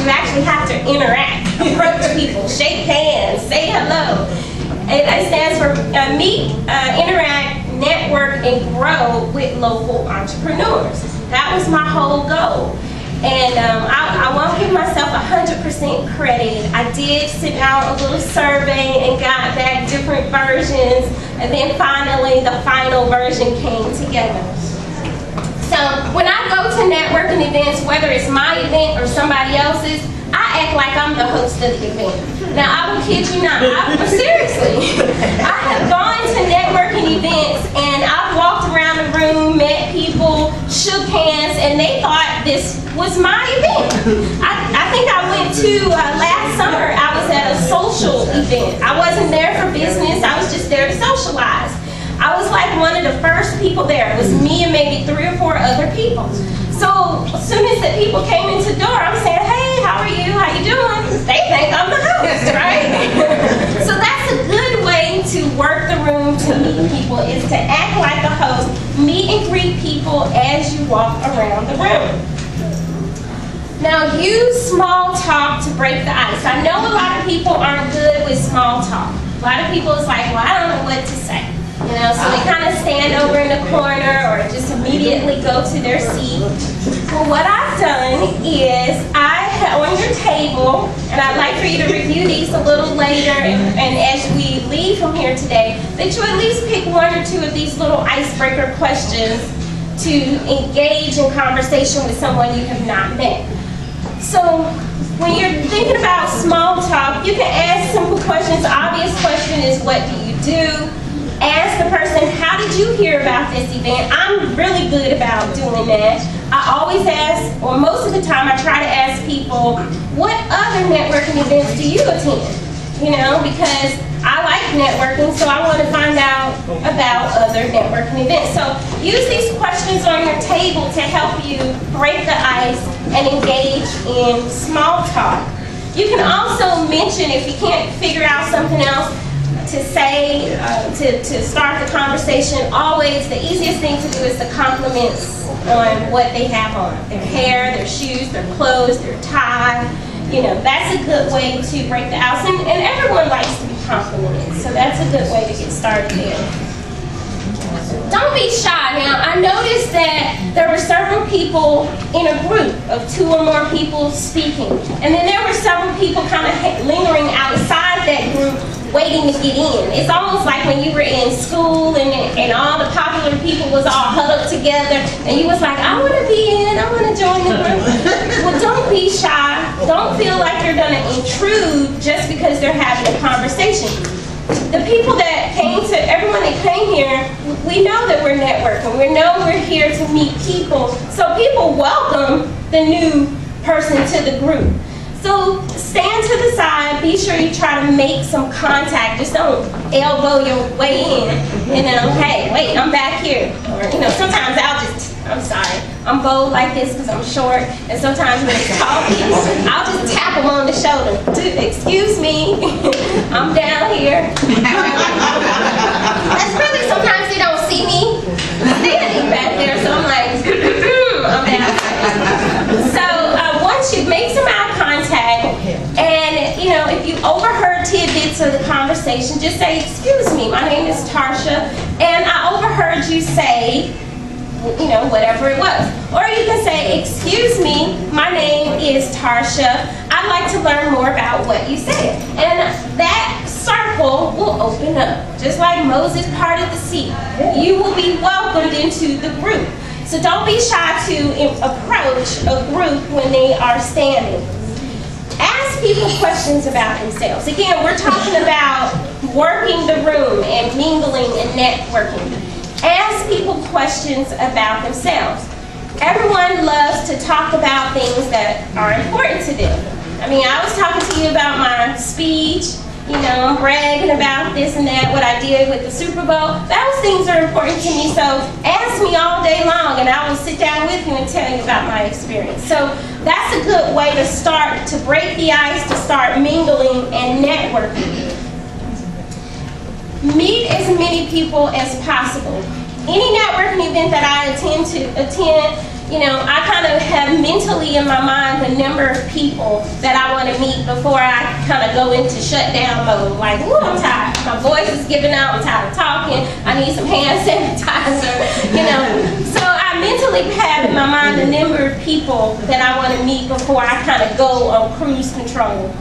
actually have to interact, approach people, shake hands, say hello. It stands for meet, interact, network, and grow with local entrepreneurs. That was my whole goal. And I won't give myself 100% credit. I did send out a little survey and got back different versions, and then finally the final version came together. So when I go to networking events, whether it's my event or somebody else's, I act like I'm the host of the event. Now, I will kid you not, seriously, I have gone to networking events and I've walked around the room, met people, shook hands, and they thought this was my event. I think I went to, last summer, I was at a social event. I wasn't there for business, I was just there to socialize. I was like one of the first people there. It was me and maybe 3 or 4 other people. So as soon as the people came into the door, I'm saying, hey, how are you? How you doing? They think I'm the host, right? So that's a good way to work the room to meet people, is to act like a host, meet and greet people as you walk around the room. Now use small talk to break the ice. I know a lot of people aren't good with small talk. A lot of people is like, well, I don't know what to say. You know, so they kind of stand over in the corner or just immediately go to their seat. Well, what I've done is on your table, and I'd like for you to review these a little later, and as we leave from here today, that you at least pick 1 or 2 of these little icebreaker questions to engage in conversation with someone you have not met. So when you're thinking about small talk, you can ask simple questions. The obvious question is, what do you do? Ask the person, how did you hear about this event? I'm really good about doing that. I always ask, or most of the time I try to ask people, what other networking events do you attend? You know, because I like networking, so I want to find out about other networking events. So use these questions on your table to help you break the ice and engage in small talk. You can also mention, if you can't figure out something else to say, to start the conversation, always the easiest thing to do is the compliments on what they have on. Their hair, their shoes, their clothes, their tie. You know, that's a good way to break the ice. And everyone likes to be complimented, so that's a good way to get started there. Don't be shy. Now, I noticed that there were several people in a group of 2 or more people speaking. And then there were several people kind of lingering outside that group waiting to get in. It's almost like when you were in school and all the popular people was all huddled together and you was like, I want to be in, I want to join the group. Well, don't be shy. Don't feel like you're going to intrude just because they're having a conversation. The people that came to, everyone that came here, we know that we're networking. We know we're here to meet people. So people welcome the new person to the group. So stand to the side, be sure you try to make some contact. Just don't elbow your way in, you know, hey, wait, I'm back here. Or, you know, sometimes I'm sorry, I'm bold like this because I'm short, and sometimes when it's tall people, I'll just tap them on the shoulder. Excuse me, I'm down here. That's really, sometimes they don't see me standing back there, so I'm like, I'm down here. So once you make some eye contact, and you know, if you overheard tidbits of the conversation, just say, excuse me, my name is Tarsha, and I overheard you say, you know, whatever it was. Or you can say, excuse me, my name is Tarsha, I'd like to learn more about what you said. And that circle will open up. Just like Moses parted the sea, you will be welcomed into the group. So don't be shy to approach a group when they are standing. Ask people questions about themselves. Again, we're talking about working the room and mingling and networking. Ask people questions about themselves. Everyone loves to talk about things that are important to them. I mean, I was talking to you about my speech, you know, I'm bragging about this and that, what I did with the Super Bowl. Those things are important to me, so ask me all day long and I will sit down with you and tell you about my experience. So that's a good way to start, to break the ice, to start mingling and networking. Meet as many people as possible. Any networking event that I attend, you know, I kind of have mentally in my mind the number of people that I want to meet before I kind of go into shutdown mode. Like, ooh, I'm tired. My voice is giving out. I'm tired of talking. I need some hand sanitizer, you know. So I mentally have in my mind the number of people that I want to meet before I kind of go on cruise control.